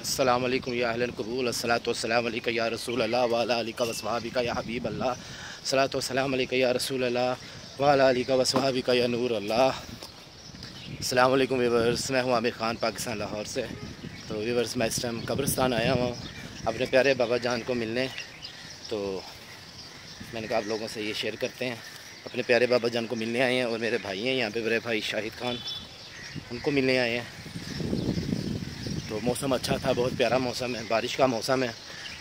अस्सलाम वालेकुम या अहलल कबूल अस्सलातु वस्सलाम अलैका या रसूल अल्लाह व अला आलिका व अस्हाबिका या हबीब अल्लाह अस्सलातु वस्सलाम अलैका या रसूल अल्लाह व अला आलिका व अस्हाबिका या नूर अल्लाह। अस्सलाम वालेकुम व्यूअर्स, मैं हूँ आमिर ख़ान पाकिस्तान लाहौर से। तो व्यूअर्स, मैं इस टाइम कब्रिस्तान आया हूँ अपने प्यारे बाबा जान को मिलने। तो मैंने कहा आप लोगों से ये शेयर करते हैं, अपने प्यारे बाबा जान को मिलने आए हैं। और मेरे भाई हैं यहाँ पे, मेरे भाई शाहिद खान, उनको मिलने आए हैं। तो मौसम अच्छा था, बहुत प्यारा मौसम है, बारिश का मौसम है।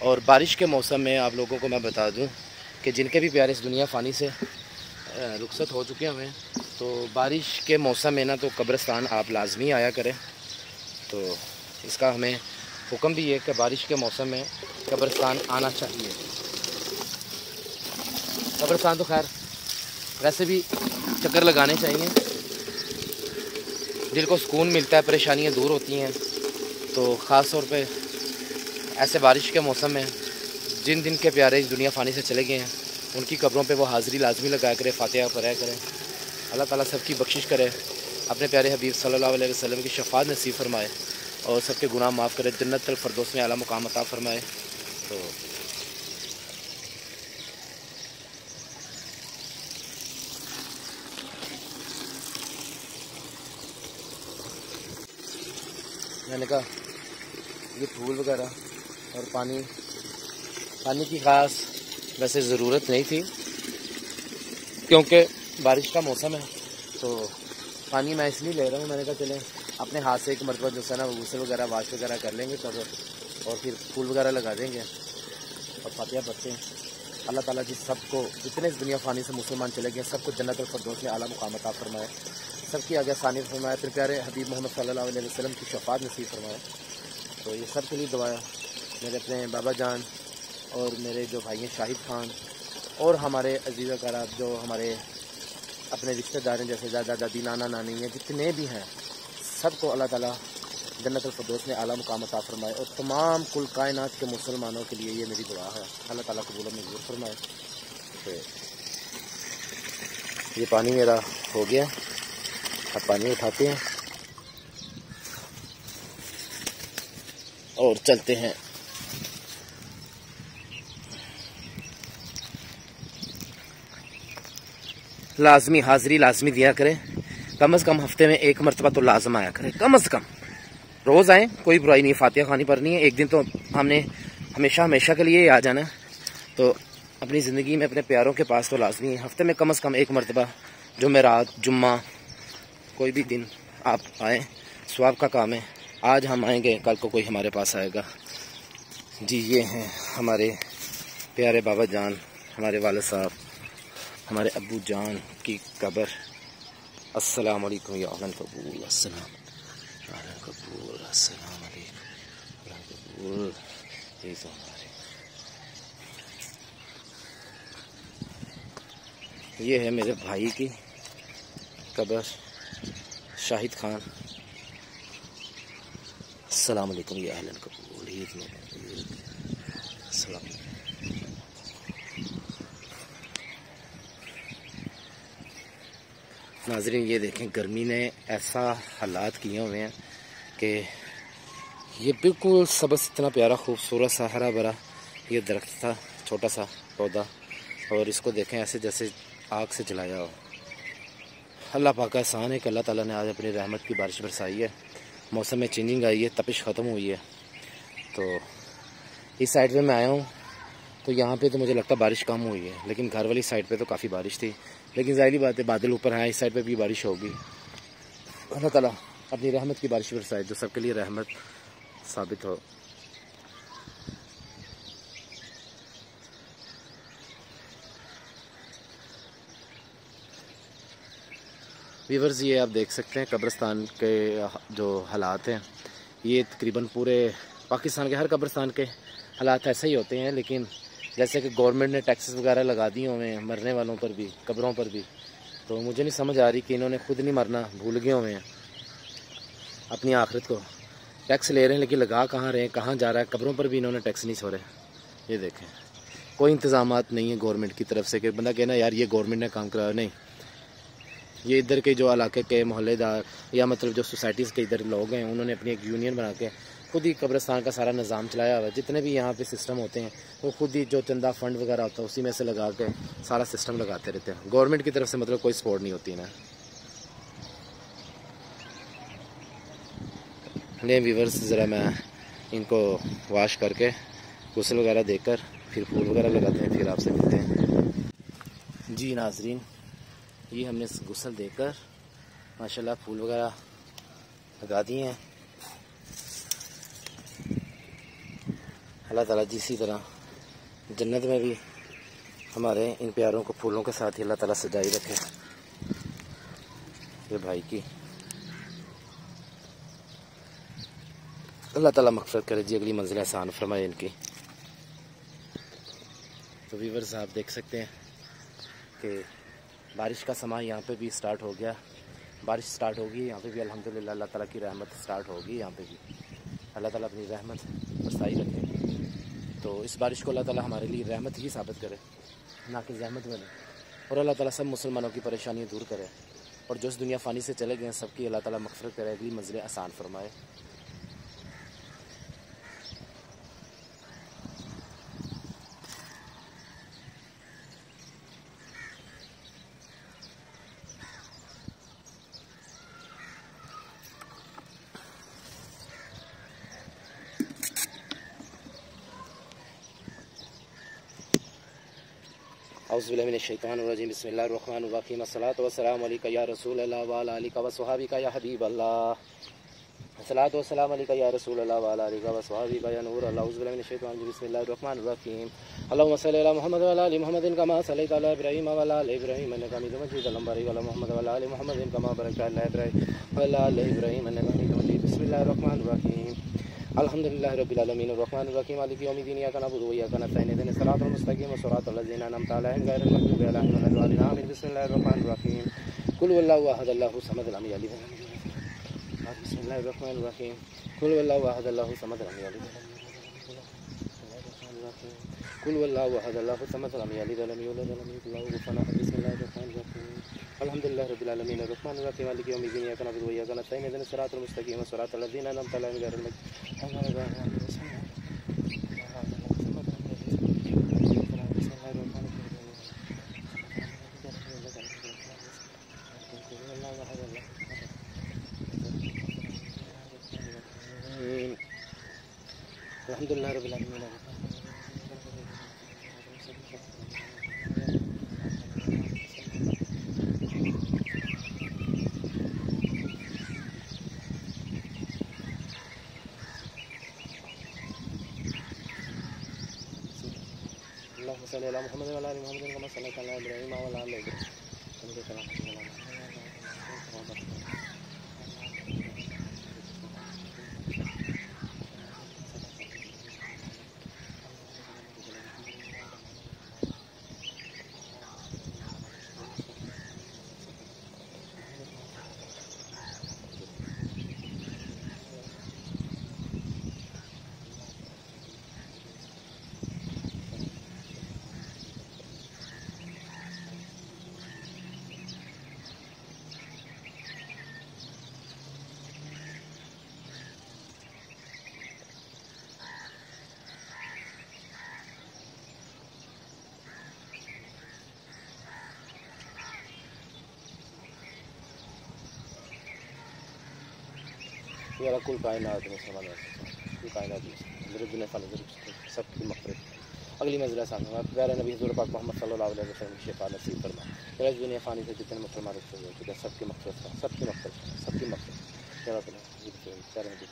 और बारिश के मौसम में आप लोगों को मैं बता दूं कि जिनके भी प्यारे इस दुनिया फ़ानी से रुखसत हो चुके हुए हैं, तो बारिश के मौसम में ना तो कब्रिस्तान आप लाजमी आया करें। तो इसका हमें हुक्म भी है कि बारिश के मौसम में कब्रिस्तान आना चाहिए। कब्रिस्तान तो खैर वैसे भी चक्कर लगाने चाहिए, दिल को सुकून मिलता है, परेशानियाँ दूर होती हैं। तो ख़ास तौर पे ऐसे बारिश के मौसम में जिन दिन के प्यारे इस दुनिया फ़ानी से चले गए हैं, उनकी कब्रों पे वो हाज़िरी लाजमी लगाया करे, फ़ातिहा पढ़ा करें। अल्लाह ताला सबकी बख्शिश करे, अपने प्यारे हबीब सल्लल्लाहु अलैहि वसल्लम की शफ़ाअत नसीब फरमाए और सबके गुनाह माफ़ करे, जन्नतुल फ़िरदौस में आला मुकाम अता फरमाए। तो मैंने कहा ये फूल वगैरह और पानी की ख़ास वैसे ज़रूरत नहीं थी, क्योंकि बारिश का मौसम है। तो पानी मैं इसलिए ले रहा हूँ, मैंने कहा चलें अपने हाथ से एक मरतबा जो है ना गूसल वगैरह वाश वगैरह कर लेंगे तब, और फिर फूल वगैरह लगा देंगे और फातिहा पढ़ते हैं। अल्लाह ताला जी सबको, जितने इस दुनिया फ़ानी से मुसलमान चले गए, सबको जन्नतुल फ़िरदौस में आला मुकाम अता फरमाए, सबकी आगे आसानी फरमाए, फिर प्यारे हबीब मोहम्मद सल्लल्लाहु अलैहि वसल्लम की शफ़ाअत नसीब फरमाए। तो ये सब के लिए दुआ है, मेरे अपने बाबा जान और मेरे जो भाई हैं शाहिद खान और हमारे अजीज़ कराब जो हमारे अपने रिश्तेदार हैं, जैसे दादा दादी नाना नानी हैं, जितने भी हैं, सबको अल्लाह ताला जन्नतुल फ़िरदौस में आला मुकाम अता फरमाए। और तमाम कुल कायनात के मुसलमानों के लिए ये मेरी दुआ है, अल्लाह ताला कबूल मंजूर फरमाए। तो ये पानी मेरा हो गया, अब पानी उठाते हैं और चलते हैं। लाजमी हाज़िरी लाजमी दिया करें, कम से कम हफ्ते में एक मरतबा तो लाजम आया करें, कम से कम। रोज़ आएँ, कोई बुराई नहीं, फातिहा खानी पढ़नी है, एक दिन तो हमने हमेशा के लिए आ जाना है। तो अपनी ज़िंदगी में अपने प्यारों के पास तो लाजमी है, हफ्ते में कम से कम एक मरतबा जुमेरात जुम्मा कोई भी दिन आप आएँ, स्वाब का काम है। आज हम आएंगे, कल को कोई हमारे पास आएगा। जी ये हैं हमारे प्यारे बाबा जान, हमारे वालिद साहब, हमारे अब्बू जान की कब्र। अस्सलाम वालेकुम या अहलन कबूल, अस्सलाम कबूल, अस्सलाम वालेकुम। ये है मेरे भाई की कब्र, शाहिद खान। अस्सलाम वालेकुम या अहलन कबूल, अस्सलाम। नाज़रीन ये देखें, गर्मी ने ऐसा हालात किए हुए हैं कि ये बिल्कुल सबस इतना प्यारा खूबसूरत सा हरा भरा ये दरख्त था, छोटा सा पौधा, और इसको देखें ऐसे जैसे आग से जलाया हो। अल्लाह पाक का एहसान है कि अल्लाह ताला ने आज अपनी रहमत की बारिश बरसाई है, मौसम में चेंजिंग आई है, तपिश ख़त्म हुई है। तो इस साइड पे मैं आया हूँ, तो यहाँ पे तो मुझे लगता है बारिश कम हुई है, लेकिन घर वाली साइड पे तो काफ़ी बारिश थी। लेकिन ज़ाहिर बात है बादल ऊपर हैं, इस साइड पे भी बारिश होगी। अल्लाह ताला अपनी रहमत की बारिश बरसाए जो सबके लिए रहमत साबित हो। व्यूअर्स, ये आप देख सकते हैं कब्रिस्तान के जो हालात हैं, ये तकरीबन पूरे पाकिस्तान के हर कब्रिस्तान के हालात ऐसे ही होते हैं। लेकिन जैसे कि गवर्नमेंट ने टैक्सेस वगैरह लगा दिए हुए हैं मरने वालों पर भी, कब्रों पर भी, तो मुझे नहीं समझ आ रही कि इन्होंने खुद नहीं मरना, भूल गए हुए हैं अपनी आखिरत को। टैक्स ले रहे हैं लेकिन लगा कहाँ रहे हैं, कहाँ जा रहा है, कब्रों पर भी इन्होंने टैक्स नहीं छोड़े। ये देखें, कोई इंतज़ामात नहीं है गवर्नमेंट की तरफ से कि बंदा कहना यार ये गवर्नमेंट ने काम कराया, नहीं। ये इधर के जो इलाके के मोहल्लेदार या मतलब जो सोसाइटीज़ के इधर लोग हैं, उन्होंने अपनी एक यूनियन बना के खुद ही कब्रिस्तान का सारा निज़ाम चलाया हुआ है। जितने भी यहाँ पे सिस्टम होते हैं वो खुद ही जो चंदा फंड वगैरह होता है उसी में से लगा के सारा सिस्टम लगाते रहते हैं। गवर्नमेंट की तरफ से मतलब कोई सपोर्ट नहीं होती ना। नहीं व्यूअर्स, ज़रा मैं इनको वॉश करके गुस्ल वगैरह देकर फिर फूल वगैरह लगाते हैं, फिर आपसे मिलते हैं। जी नाजरीन, ये हमने गुस्ल देकर माशाल्लाह फूल वगैरह लगा दिए हैं। अल्लाह ताला जिसी तरह जन्नत में भी हमारे इन प्यारों को फूलों के साथ ही अल्लाह ताला सजाई रखे। ये भाई की अल्लाह ताला मग़फ़िरत करे जी, अगली मंजिल आसान फरमाए इनकी। तो व्यूअर्स आप देख सकते हैं कि बारिश का समय यहाँ पे भी स्टार्ट हो गया। बारिश स्टार्ट होगी यहाँ पे भी अल्हम्दुलिल्लाह, अल्लाह ताला की रहमत स्टार्ट होगी यहाँ पे भी। अल्लाह ताला अपनी रहमत बरसाई रखे। तो इस बारिश को अल्लाह ताला हमारे लिए रहमत ही साबित करे, ना कि ज़हमत बने। और अल्लाह ताला सब मुसलमानों की परेशानियाँ दूर करे और जो इस दुनिया फ़ानी से चले गए सबकी अल्लाह ताला मग़फ़िरत करे, अगली मंजिलें आसान फरमाए। औज़ुबिल्लाहिमिनश्शैतानिर्रजीम, बिस्मिल्लाहिर्रहमानिर्रहीम, अस्सलातु वस्सलामु अलैका या रसूल अल्लाह व अला आलिका व स्वहाबिका या हबीब अल्लाह, अस्सलातु वस्सलामु अलैका या रसूल अल्लाह व अला आलिका व स्वहाबिका या नूर अल्लाह। औज़ुबिल्लाहिमिनश्शैतानिर्रजीम, बिस्मिल्लाहिर्रहमानिर्रहीम, अल्लाहुम्मा सल्लि अला मुहम्मद व अला आलि मुहम्मदिन कमा सल्लैता अला इब्राहीम व अला आलि इब्राहीम इन्नका हमीदुम मजीद। अल्लाहुम्मा बारिक अला मुहम्मद व अला आलि मुहम्मदिन कमा बारकता अला इब्राहीम व अला आलि इब्राहीम इन्नका हमीदुम मजीद। बिस्मिल्लाहिर्रहमानिर्रहीम, अल्हम्दुलिल्लाहि रब्बिल आलमीन अर्रहमानिर्रहीम मालिकि यौमिद्दीन इय्याका नअबुदु व इय्याका नस्तईन इहदिनस सिरातल मुस्तक़ीम सिरातल लज़ीना अनअमता अलैहिम गैरिल मग़्दूबि अलैहिम वलद्दालिन आमीन। बिस्मिल्लाहिर्रहमानिर्रहीम, कुल हुवल्लाहु अहद अल्लाहु समद लम यलिद वलम यूलद। बिस्मिल्लाहिर्रहमानिर्रहीम, कुल हुवल्लाहु अहद अल्लाहु समद लम यलिद वलम यूलद। कुल हुवल्लाहु अहद अल्लाहु समद लम यलिद वलम यूलद वलम यकुल लहु कुफुवन अहद। बिस्मिल्लाहिर्रहमानिर्रहीम, अल्हम्दुलिल्लाहि रब्बिल आलमीन अर्रहमानिर्रहीम मालिकि यौमिद्दीन इय्याका नअबुदु व इय्याका नस्तईन इहदिनस सिरातल मुस्तक़ीम सिरातल लज़ीना अनअमता अलैहिम गैरिल मग़्दूबि अल्हम्दुलिल्लाहि रब्बिल आलमीन। अल्लाहुम्मा सल्लि अला मुहम्मद व अला आलि मुहम्मद कमा सल्लैता अला इब्राहीम व अला आलि इब्राहीम। ये कुल कायनात में समान है, कुल कायनात में मेरे दुनिया फ़ानी सबकी मग़फ़िरत, अगली मंजिल आसान फरमा। प्यारे नबी हुज़ूर पाक मोहम्मद सल्लल्लाहु अलैहि वसल्लम की शिफ़ा नसीब फरमा। मेरे दुनिया फ़ानी से जितने मुसलमान हो चुके हैं सबकी मग़फ़िरत, सबकी मग़फ़िरत, सबकी मग़फ़िरत प्यारे नबी।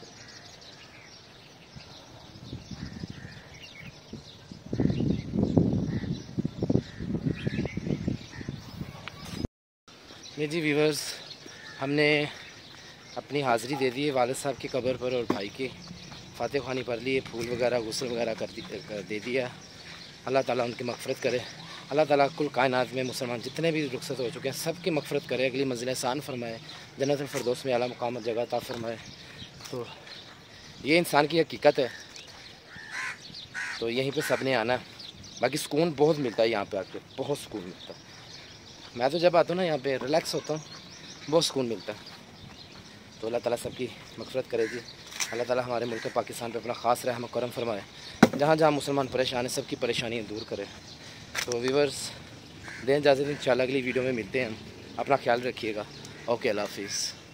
नहीं जी व्यूअर्स, हमने अपनी हाज़िरी दे दी है वालिद साहब की कब्र पर और भाई की फ़ातिह ख़वानी पढ़ ली, फूल वगैरह गुस्ल वगैरह दे दिया। अल्लाह ताला उनकी मग़फ़िरत करे। अल्लाह ताला कुल कायनात में मुसलमान जितने भी रुखसत हो चुके हैं सबकी मग़फ़िरत करे, अगली मंजिल आसान फरमाए, जन्नतुल फ़िरदौस में आला मुक़ाम जगह अता फरमाए। तो ये इंसान की हकीकत है। तो यहीं पे सब ने आना, बाकी सुकून बहुत मिलता है यहाँ पे आके, बहुत सुकून मिलता है। मैं तो जब आता हूँ ना यहाँ पे रिलैक्स होता हूँ, बहुत सुकून मिलता है। तो अल्लाह ताला सबकी मग़फ़िरत करे जी। अल्लाह ताला हमारे मुल्क पाकिस्तान पे अपना ख़ास रहम और करम फरमाए। जहाँ जहाँ मुसलमान परेशान हैं सबकी परेशानियाँ दूर करे। तो व्यूअर्स दें इजाज़त, इंशाल्लाह अगली वीडियो में मिलते हैं हम। अपना ख्याल रखिएगा। ओके, अल्लाह हाफिज़।